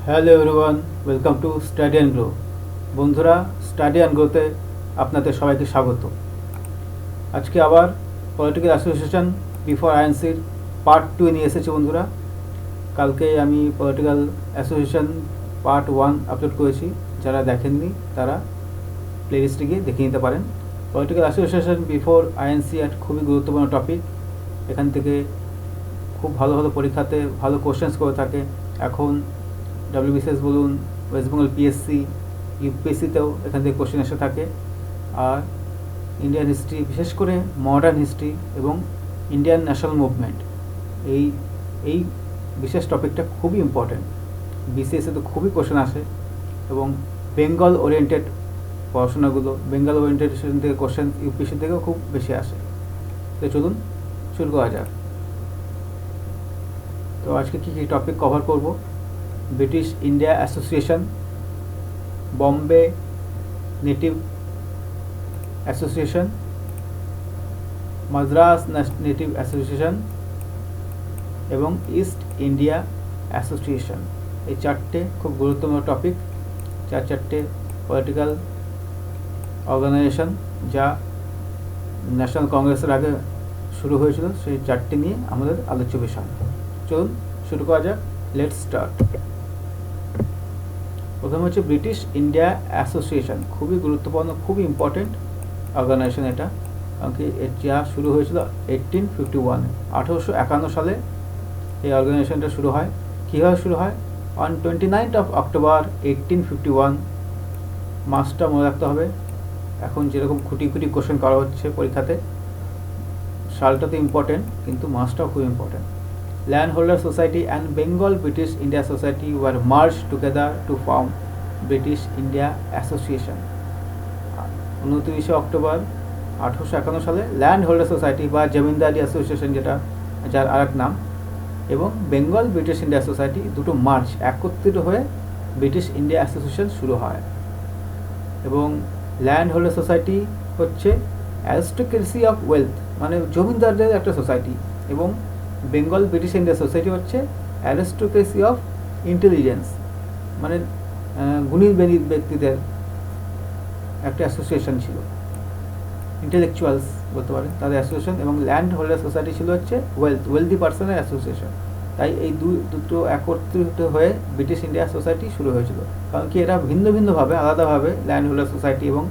Hello everyone, welcome to study and grow. বন্ধুরা, study and গ্রোতে আপনাদের সবাইকে স্বাগত। আজকে আবার পলিটিক্যাল অ্যাসোসিয়েশন বিফোর আইএনসির পার্ট 2 নিয়ে এসেছি বন্ধুরা। কালকে আমি পলিটিক্যাল অ্যাসোসিয়েশন পার্ট 1 আপলোড করেছি। যারা দেখেননি তারা প্লেলিস্টে গিয়ে দেখে নিতে পারেন। পলিটিক্যাল অ্যাসোসিয়েশন বিফোর আইএনসি একটা খুবই গুরুত্বপূর্ণ টপিক। এখান থেকে খুব ভালো ভালো পরীক্ষাতে ভালো কোশ্চেন্স করে থাকে। এখন ডব্লিউবিসিএস বলুন, ওয়েস্ট বেঙ্গল পিএসসি, ইউপিএসসিতেও এখান থেকে কোশ্চেন এসে থাকে। আর ইন্ডিয়ান হিস্ট্রি, বিশেষ করে মডার্ন হিস্ট্রি এবং ইন্ডিয়ান ন্যাশনাল মুভমেন্ট, এই এই বিশেষ টপিকটা খুবই ইম্পর্ট্যান্ট। বিসিএসে তো খুবই কোশ্চেন আসে এবং বেঙ্গল ওরিয়েন্টেড পড়াশোনাগুলো, বেঙ্গল ওরিয়েন্টেশন থেকে কোশ্চেন ইউপিএসসি থেকেও খুব বেশি আসে। তো চলুন শুরু করা যাক। তো আজকে কী কী টপিক কভার করব: British India association, Bombay native association, Madras native association এবং ইস্ট ইন্ডিয়া অ্যাসোসিয়েশন। এই চারটে খুব গুরুত্বপূর্ণ টপিক। চারটে পলিটিক্যাল অর্গানাইজেশন যা ন্যাশনাল কংগ্রেসের আগে শুরু হয়েছিল, সেই চারটে নিয়ে আমাদের আলোচ্য বিষয়। চলুন শুরু করা যাক। Let's start. প্রথম হচ্ছে ব্রিটিশ ইন্ডিয়া অ্যাসোসিয়েশন। খুবই গুরুত্বপূর্ণ, খুবই ইম্পর্টেন্ট অর্গানাইজেশন এটা, কারণ কি যা শুরু হয়েছিল 1851, 1851 সালে এই অর্গানাইজেশনটা শুরু হয়। কীভাবে শুরু হয়? On 29 October 1851। মাসটা মনে রাখতে হবে। এখন যেরকম খুঁটি খুঁটি কোশ্চেন করা হচ্ছে পরীক্ষাতে, সালটা তো ইম্পর্টেন্ট, কিন্তু মাসটাও খুব important. Landholder Society and Bengal British India Society were merged together to form British India Association. 29 October 1851 সালে ল্যান্ড হোল্ডার সোসাইটি বা জমিদারি অ্যাসোসিয়েশন, যেটা যার আরেক নাম, এবং বেঙ্গল ব্রিটিশ ইন্ডিয়া সোসাইটি দুটো মার্চ একত্রিত হয়ে ব্রিটিশ ইন্ডিয়া অ্যাসোসিয়েশন শুরু হয়। এবং ল্যান্ড হোল্ডার সোসাইটি হচ্ছে অ্যারিস্টোক্রেসি অফ ওয়েলথ, মানে জমিদারদের একটা সোসাইটি, এবং বেঙ্গল ব্রিটিশ ইন্ডিয়া সোসাইটি হচ্ছে অ্যারিস্টোক্রেসি অফ ইন্টেলিজেন্স, মানে গুণী ব্যক্তিদের একটা অ্যাসোসিয়েশন ছিল, ইন্টেলেকচুয়ালস বলতে পারেন তাদের অ্যাসোসিয়েশন। এবং ল্যান্ড হোল্ডার সোসাইটি ছিল হচ্ছে ওয়েলদি পার্সনের অ্যাসোসিয়েশন। তাই এই দুটো একত্রিত হয়ে ব্রিটিশ ইন্ডিয়া সোসাইটি শুরু হয়েছিল। কারণ কি এরা ভিন্ন ভিন্নভাবে, আলাদাভাবে ল্যান্ড হোল্ডার সোসাইটি এবং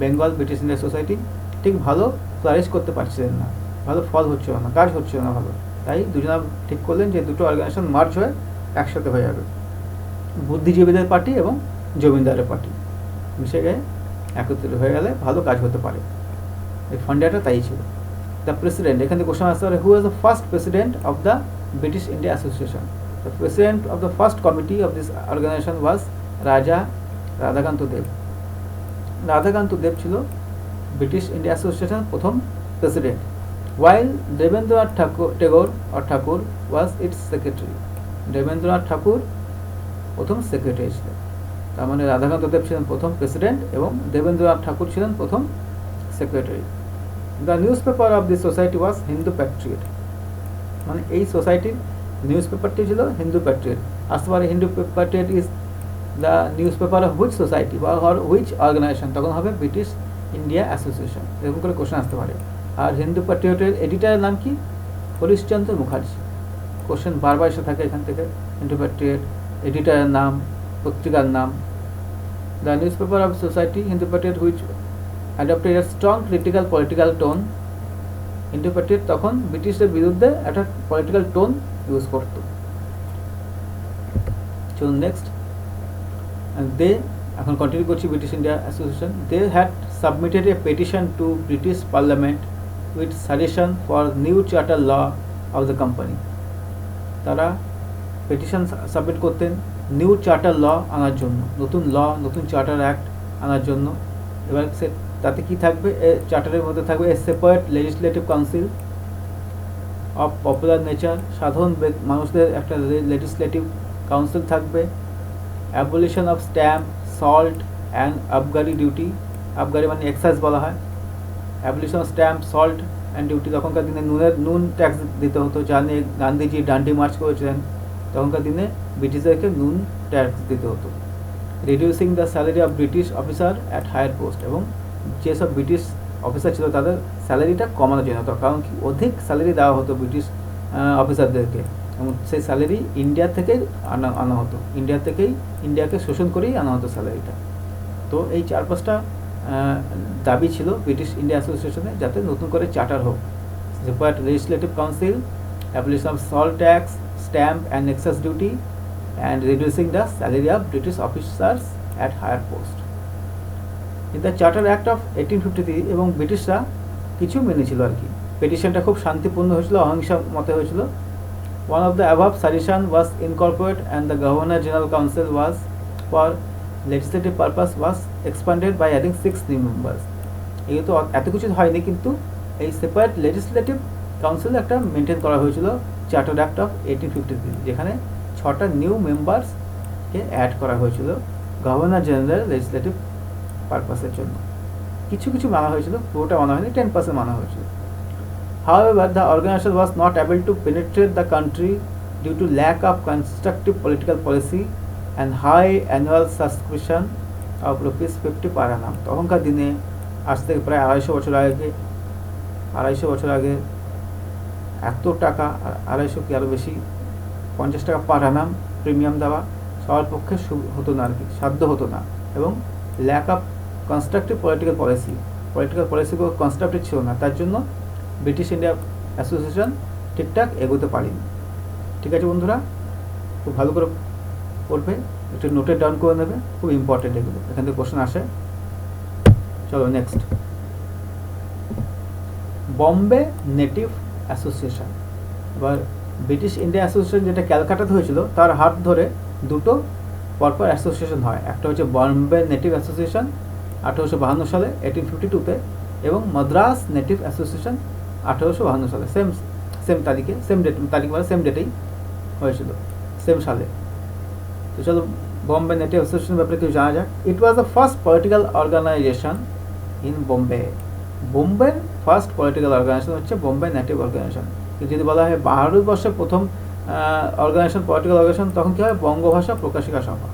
বেঙ্গল ব্রিটিশ ইন্ডিয়া সোসাইটি ঠিক ভালো ফ্লারিশ করতে পারছিলেন না, ভালো ফল হচ্ছিল না, কাজ হচ্ছিল না ভালো। তাই দুজনা ঠিক করলেন যে দুটো অর্গানাইজেশন মার্জ হয়ে একসাথে হয়ে যাবে। বুদ্ধিজীবীদের পার্টি এবং জমিদারের পার্টি মিশে গিয়ে একত্রিত হয়ে গেলে ভালো কাজ হতে পারে। এই ফান্ডাটা তাই ছিল। দ্য প্রেসিডেন্ট, এখান থেকে কোশ্চেন আসতে পারে, who was the first president of the British India association? The president of the first committee of this organisation was Raja Radhakanta Deb. Radhakanta Deb ছিল ব্রিটিশ ইন্ডিয়া অ্যাসোসিয়েশন প্রথম president, while Debendranath Tagore was its secretary. Debendranath Thakur প্রথম secretary ছিলেন। তার মানে রাধাকান্ত দেব ছিলেন প্রথম president এবং দেবেন্দ্রনাথ ঠাকুর ছিলেন প্রথম secretary. The news paper of this society was Hindu Patriot, মানে এই সোসাইটির নিউজ পেপারটি ছিল হিন্দু প্যাট্রিয়ট। আসতে পারে Hindu Patriot is the news paper of which society বা হুইচ অর্গানাইজেশন, তখন হবে ব্রিটিশ ইন্ডিয়া অ্যাসোসিয়েশন, এরকম করে কোশ্চেন আসতে পারে। আর হিন্দু প্যাট্রিয়টের এডিটারের নাম কি? হরিশচন্দ্র মুখার্জি। কোশ্চেন বারবার এসে থাকে এখান থেকে, হিন্দু প্যাট্রিয়ট, এডিটারের নাম, পত্রিকার নাম। The news paper of society Hindu Patriot which adopted a strong critical political tone. Hindu Patriot তখন ব্রিটিশদের বিরুদ্ধে একটা পলিটিক্যাল টোন ইউজ করত। চলুন নেক্সট। দে, এখন কন্টিনিউ করছি British India association. They had submitted a petition to British Parliament with suggestion for new charter law of the company. তারা petition submit করতেন নিউ চার্টার ল আনার জন্য, নতুন ল, নতুন চার্টার অ্যাক্ট আনার জন্য। এবার তাতে কি থাকবে? চার্টারের মধ্যে থাকবে a separate legislative council of popular nature, সাধারণ মানুষদের একটা লেজিসলেটিভ কাউন্সিল থাকবে। Abolition of stamp, salt and আবগারি ডিউটি, আবগারি মানে এক্সাইজ বলা হয়। Abolition stamp, salt and duty, তখনকার দিনে নুন ট্যাক্স দিতে হতো, যা নিয়ে গান্ধীজি ডান্ডি মার্চ করেছিলেন তখনকার দিনে ব্রিটিশদেরকে নুন ট্যাক্স দিতে হতো। Reducing the salary of British officer at higher post, এবং যেসব ব্রিটিশ অফিসার ছিল তাদের স্যালারিটা কমানোর জন্য হতো, কারণ কি অধিক স্যালারি দেওয়া হতো ব্রিটিশ অফিসারদেরকে, এবং সেই স্যালারি ইন্ডিয়া থেকেই আনা হতো, ইন্ডিয়াকে শোষণ করেই আনা হতো স্যালারিটা। তো এই 4-5টা দাবি ছিল ব্রিটিশ ইন্ডিয়া অ্যাসোসিয়েশনে, যাতে নতুন করে চার্টার হোক। Separate legislative council, application of salt tax, stamp and excise duty, and reducing the salary of British officers at higher post. In the charter act of 1853, এবং ব্রিটিশরা কিছু মেনেছিল আর কি। পিটিশনটা খুব শান্তিপূর্ণ হয়েছিল, অহিংসা মতে হয়েছিল। One of the above suggestion was incorporated and the Governor General Council was for legislative purpose was expanded by adding 6 new members. এই তো এত কিছু হয়নি, কিন্তু এই সেপারেট লেজিসলেটিভ কাউন্সিল একটা মেনটেন করা হয়েছিল চার্টার অ্যাক্ট অফ 1853, যেখানে 6টা নিউ মেম্বার্সকে অ্যাড করা হয়েছিল গভর্নর জেনারেল লেজিসলেটিভ পারপাসের জন্য। কিছু কিছু মানা হয়েছিল, পুরোটা মানা হয়নি, 10% মানা হয়েছিল। However, the organization was not able to penetrate the country due to lack of constructive political policy and high annual subscription of ₹50 per annum. তখনকার দিনে আজ থেকে প্রায় 250 বছর আগে এত টাকা, 250 কি আরও বেশি, $50 পার annum প্রিমিয়াম দেওয়া সবার পক্ষে হতো না আর কি, সাধ্য হতো না। এবং ল্যাক অফ কনস্ট্রাকটিভ পলিটিক্যাল পলিসিগুলো কনস্ট্রাকটিভ ছিল না, তার জন্য ব্রিটিশ ইন্ডিয়া অ্যাসোসিয়েশন ঠিকঠাক এগোতে পারেনি। ঠিক আছে বন্ধুরা, খুব ভালো করে পড়বে, একটু নোটে ডাউন করে নেবে, খুব ইম্পর্টেন্ট এগুলো, এখান থেকে কোশ্চেন আসে। চলো নেক্সট, বম্বে নেটিভ অ্যাসোসিয়েশন। এবার ব্রিটিশ ইন্ডিয়া অ্যাসোসিয়েশন যেটা ক্যালকাটাতে হয়েছিল, তার হাত ধরে দুটো পরপর অ্যাসোসিয়েশন হয়। একটা হচ্ছে বম্বে নেটিভ অ্যাসোসিয়েশন 1852 সালে 1852-তে, এবং মাদ্রাস নেটিভ অ্যাসোসিয়েশন 1852 সালে, সেম তারিখে, সেম ডেটেই হয়েছিল, সেম সালে। তো চলো বম্বে নেটিভ অ্যাসোসিয়েশন ব্যাপারে কিছু জানা যাক। It was the first political organisation in Bombay. বোম্বের ফার্স্ট পলিটিক্যাল অর্গানাইজেশন হচ্ছে বম্বে নেটিভ অর্গানাইজেশন। যদি বলা হয় ভারতবর্ষের প্রথম অর্গানাইজেশন, পলিটিক্যাল অর্গানাইজেশন, তখন কী হয়, বঙ্গভাষা প্রকাশিকা সভা,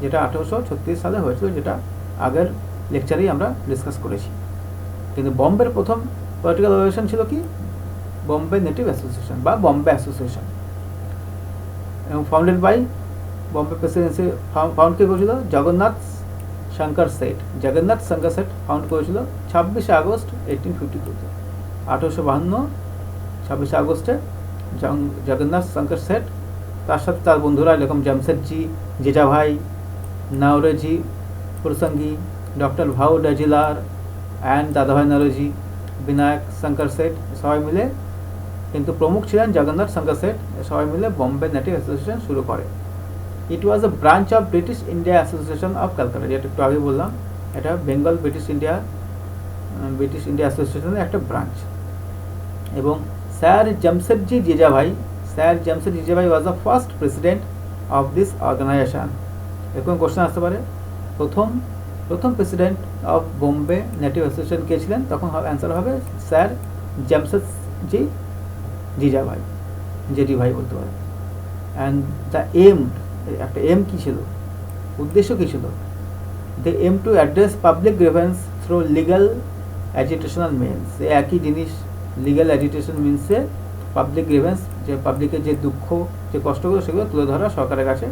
যেটা 1836 সালে হয়েছিল, যেটা আগের লেকচারেই আমরা ডিসকাস করেছি। কিন্তু বম্বের প্রথম পলিটিক্যাল অর্গানাইজেশন ছিল কি, বম্বে নেটিভ অ্যাসোসিয়েশন বা বম্বে অ্যাসোসিয়েশন, এবং founded by Bombay presidency. Found কে করেছিল, জগন্নাথ শঙ্কর সেঠ ফাউন্ড করেছিল 26 আগস্ট 1852-তে। 1852 26 আগস্টে জগন্নাথ শঙ্কর সেঠ, তার সাথে তার বন্ধুরা এরকম জামশেদজি জিজাভাই, নাওরেজি প্রসঙ্গী, ডক্টর ভাউ ডাজিলার অ্যান্ড দাদাভাই নরজি, বিনায়ক শঙ্কর সেঠ, সবাই মিলে, কিন্তু প্রমুখ ছিলেন জগন্নাথ শঙ্কর সেঠ, সবাই মিলে বম্বে নেটিভ অ্যাসোসিয়েশন শুরু করে। It was a branch of British India association of Calcutta, যেটা একটু আগে বললাম, এটা বেঙ্গল ব্রিটিশ ইন্ডিয়া অ্যাসোসিয়েশনের একটা ব্রাঞ্চ। এবং sir Jamsetjee Jeejeebhoy was the first president of this organisation. এরকম কোশ্চেন আসতে পারে, প্রথম president of Bombay native association কে ছিলেন, তখন অ্যান্সার হবে স্যার জামশেদজি জিজাভাই, জেডি ভাই বলতে পারে। অ্যান্ড দ্য এম, একটা এম কী ছিল, উদ্দেশ্য কী ছিল, the aim to address public grievance through legal agitational means. একই জিনিস, লিগাল অ্যাজিটেশন মিনসে পাবলিক গ্রিভেন্স, যে পাবলিকের যে দুঃখ, যে কষ্টগুলো, সেগুলো তুলে ধরা সরকারের কাছে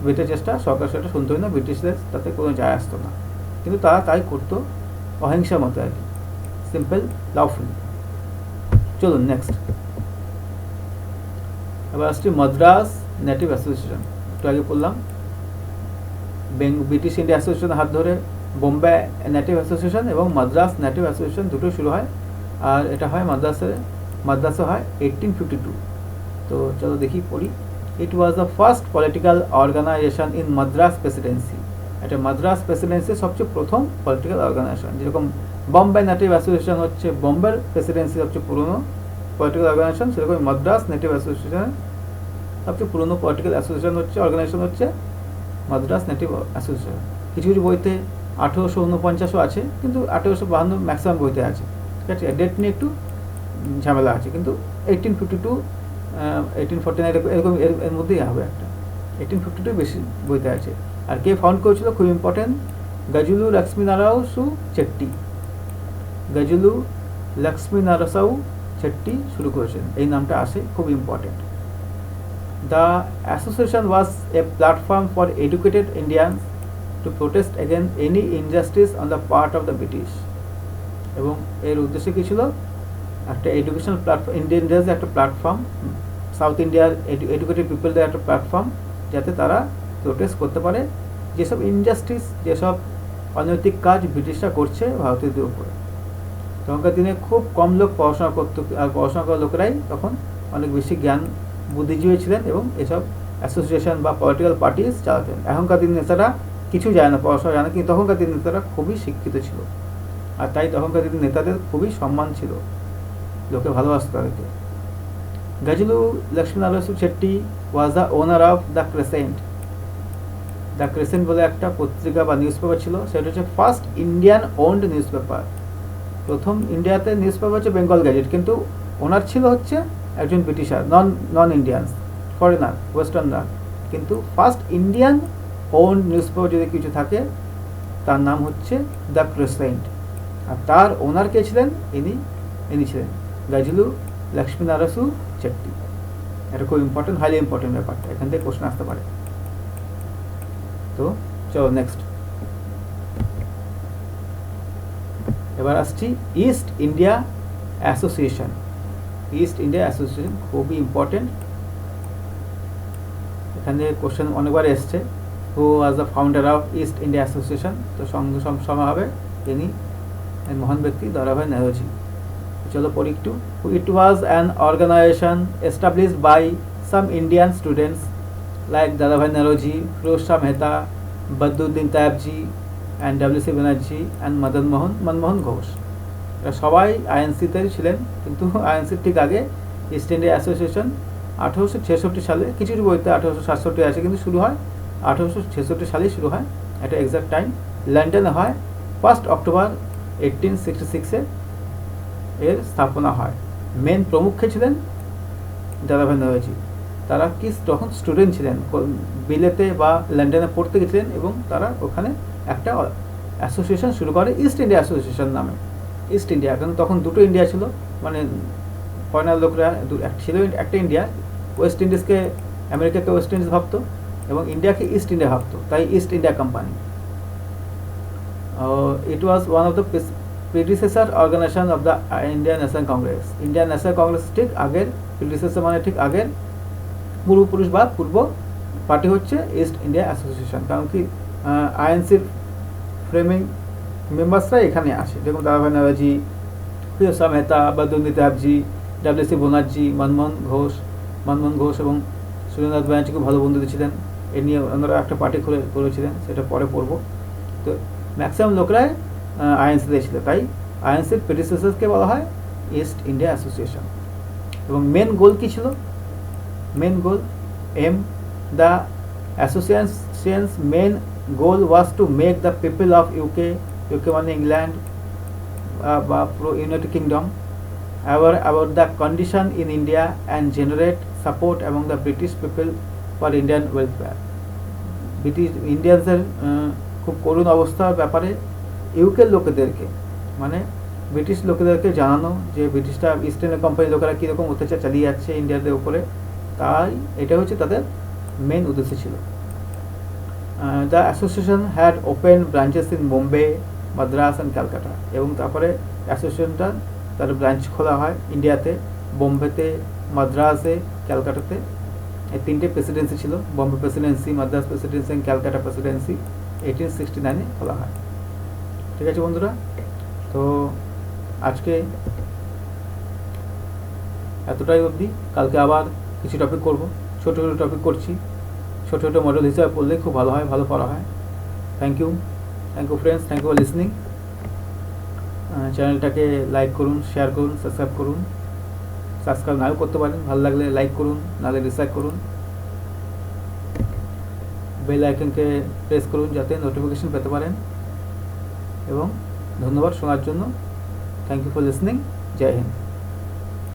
বৃথা চেষ্টা, সরকার সেটা শুনতে হয় না, ব্রিটিশদের তাতে কোনো যায় আসতো না, কিন্তু তারা তাই করতো অহিংসা মতো আর কি, সিম্পল লাউফুলি। চলুন নেক্সট, এবার আসছি মাদ্রাস নেটিভ অ্যাসোসিয়েশন। একটু আগে বললাম ব্রিটিশ ইন্ডিয়া অ্যাসোসিয়েশন হাত ধরে বোম্বে নেটিভ অ্যাসোসিয়েশন এবং মাদ্রাস নেটিভ অ্যাসোসিয়েশন দুটো শুরু হয়, আর এটা হয় মাদ্রাসে হয় 1852। তো চলো দেখি পড়ি। It was the first political organisation in Madras presidency. এটা মাদ্রাস প্রেসিডেন্সির সবচেয়ে প্রথম পলিটিক্যাল অর্গানাইজেশন। যেরকম বম্বে নেটিভ অ্যাসোসিয়েশন হচ্ছে বোম্বের প্রেসিডেন্সি সবচেয়ে পুরনো পলিটিক্যাল অর্গানাইজেশন, সেরকম মাদ্রাস নেটিভ অ্যাসোসিয়েশনের সবচেয়ে পুরনো পলিটিক্যাল অর্গানাইজেশন হচ্ছে মাদ্রাস নেটিভ অ্যাসোসিয়েশন। কিছু কিছু বইতে 1849 আছে, কিন্তু 1852 ম্যাক্সিমাম বইতে আছে, ঠিক আছে। ডেট নিয়ে একটু ঝামেলা আছে, কিন্তু 1852 1849 এরকম এর মধ্যেই হবে একটা। 1852 বেশি বইতে আছে। আর কে ফাউন্ড করেছিল খুব ইম্পর্টেন্ট, গজলু লক্ষ্মী নারায়ণসু চেট্টি। গজলু লক্ষ্মী নারাসাউ চেট্টি শুরু করেছেন, এই নামটা আসে, খুব important. The association was A platform for educated Indians two protest against any injustice on the part of the British. এবং এর উদ্দেশ্য কী ছিল, একটা এডুকেশনাল প্ল্যাটফর্ম, ইন্ডিয়ানদের একটা প্ল্যাটফর্ম, সাউথ ইন্ডিয়ার এডুকেটেড পিপলদের একটা প্ল্যাটফর্ম, যাতে তারা প্রোটেস্ট করতে পারে যেসব ইনজাস্টিস, যেসব অনৈতিক কাজ ব্রিটিশরা করছে ভারতীয়দের উপরে। তখনকার দিনে খুব কম লোক পড়াশোনা করতো, আর পড়াশোনা করা লোকেরাই তখন অনেক বেশি জ্ঞান বুদ্ধিজীবী ছিলেন এবং এসব অ্যাসোসিয়েশন বা পলিটিক্যাল পার্টিস চালাতেন। এখনকার দিন নেতারা কিছু জানে না, পড়াশোনা জানে, কিন্তু তখনকার দিন নেতারা খুবই শিক্ষিত ছিল, আর তাই তখনকার দিন নেতাদের খুবই সম্মান ছিল, লোকে ভালোবাসত তাদেরকে। Gajulu Lakshmi Narayan Chetty was the owner of the crescent. The crescent বলে একটা পত্রিকা বা নিউজ পেপার ছিল, সেটা হচ্ছে first Indian owned newspaper. প্রথম ইন্ডিয়াতে নিউজ পেপার হচ্ছে বেঙ্গল গ্যাজেট, কিন্তু ওনার ছিল হচ্ছে একজন Britisher, non Indians, foreigner, westerner, কিন্তু first Indian owned newspaper যদি কিছু থাকে তার নাম হচ্ছে দ্য ক্রেসেন্ট। আর তার ওনার কে ছিলেন, ইনি ছিলেন গজলু লক্ষ্মী নারায়ণ চেট্টি। এটা খুব ইম্পর্টেন্ট, হাইলি ইম্পর্টেন্ট ব্যাপারটা, এখান থেকে কোশ্চেন আসতে পারে। তো চলো নেক্সট, এবার আসছি East India association. East India association খুবই ইম্পর্টেন্ট, এখানে কোশ্চেন অনেকবার এসছে, who was the founder of East India association. তো সঙ্গে সময় হবে তিনি মহান ব্যক্তি দাদাভাই নেহরুজি। চলো পড়ি একটু। It was an organisation established by some Indian students like Dadabhai Naoroji, Feroz Shah Mehta, Badruddin Tyabji and W C. Banerjee and Manmohan Ghosh. এরা সবাই আইএনসিতে ছিলেন, কিন্তু আইএনসির ঠিক আগে ইস্ট ইন্ডিয়া অ্যাসোসিয়েশন 1866 সালে, কিছু বইতে 1867 আছে, কিন্তু শুরু হয় 1866 সালেই শুরু হয়, এটা এক্সাক্ট টাইম। লন্ডনে হয় 1 অক্টোবর 1866-এ এর স্থাপনা হয়। মেন প্রমুখ ছিলেন দাদাভাই নেহরুজি। তারা কি তখন স্টুডেন্ট ছিলেন, বিলেতে বা লন্ডনে পড়তে গেছিলেন, এবং তারা ওখানে একটা অ্যাসোসিয়েশন শুরু করে ইস্ট ইন্ডিয়া অ্যাসোসিয়েশন নামে। ইস্ট ইন্ডিয়া, কারণ তখন দুটো ইন্ডিয়া ছিল, মানে ফরেনার লোকরা ছিল একটা ইন্ডিয়া, ওয়েস্ট ইন্ডিজকে, আমেরিকাকে ওয়েস্ট ইন্ডিজ ভাবতো এবং ইন্ডিয়াকে ইস্ট ইন্ডিয়া ভাবতো, তাই East India company. It was one of the predecessor organisation of the Indian national congress. Indian national congress ঠিক আগের, প্রিডিসেসর মানে ঠিক আগের পূর্বপুরুষ বা পূর্ব পার্টি হচ্ছে ইস্ট ইন্ডিয়া অ্যাসোসিয়েশন। কারণ কি আইএনসির ফ্রেমিং মেম্বার্সরা এখানে আসে, যেমন দাদাভাই নেহরুজি, ফিরোজ শাহ মেহতা, বদরুদ্দিন তায়েবজি, ডব্লিউ.সি. ব্যানার্জি, মনমোহন ঘোষ এবং সুরেন্দ্রনাথ ব্যানার্জি খুব ভালো বন্ধু ছিলেন। এ নিয়ে ওনারা একটা পার্টি করেছিলেন, সেটা পরে পড়বো। তো ম্যাক্সিমাম লোকরাই আইএনসিতে ছিল, তাই আইএনসির প্রেডিসেসরকে বলা হয় ইস্ট ইন্ডিয়া অ্যাসোসিয়েশন। এবং মেন গোল কী ছিল, main goal aim, the association's main goal was to make the people of UK মানে ইংল্যান্ড বা পুরো United Kingdom aware about the condition in India and generate support among the British people for Indian welfare. British ইন্ডিয়ানসের খুব করুণ অবস্থার ব্যাপারে ইউকের লোকেদেরকে, মানে ব্রিটিশ লোকেদেরকে জানানো যে ব্রিটিশরা ইস্ট ইন্ডিয়া কোম্পানির লোকেরা কীরকম অত্যাচার চালিয়ে যাচ্ছে ইন্ডিয়াদের উপরে, তাই এটা হচ্ছে তাদের মেন উদ্দেশ্য ছিল। The association had open branches in Bombay, Madras and Calcutta. এবং তারপরে অ্যাসোসিয়েশনটা তার ব্রাঞ্চ খোলা হয় ইন্ডিয়াতে, বোম্বেতে, মাদ্রাসে, ক্যালকাটাতে। এই তিনটে প্রেসিডেন্সি ছিল, Bombay presidency, Madras presidency and Calcutta presidency. 1869-এ খোলা হয়। ঠিক আছে বন্ধুরা, তো আজকে এতটাই অবধি। কালকে আবার কিছু টপিক করব, ছোটো ছোটো টপিক করছি, ছোটো ছোটো মডেল হিসাবে পড়লে খুব ভালো হয়, ভালো পড়া হয়। Thank you friends, thank you for listening. চ্যানেলটাকে লাইক করুন, শেয়ার করুন, সাবস্ক্রাইব করুন। সাবস্ক্রাইব নাও করতে পারেন, ভালো লাগলে লাইক করুন, নাহলে ডিসলাইক করুন। বেল আইকনকে প্রেস করুন যাতে নোটিফিকেশন পেতে পারেন। এবং ধন্যবাদ শোনার জন্য। Thank you for listening. Jai Hind.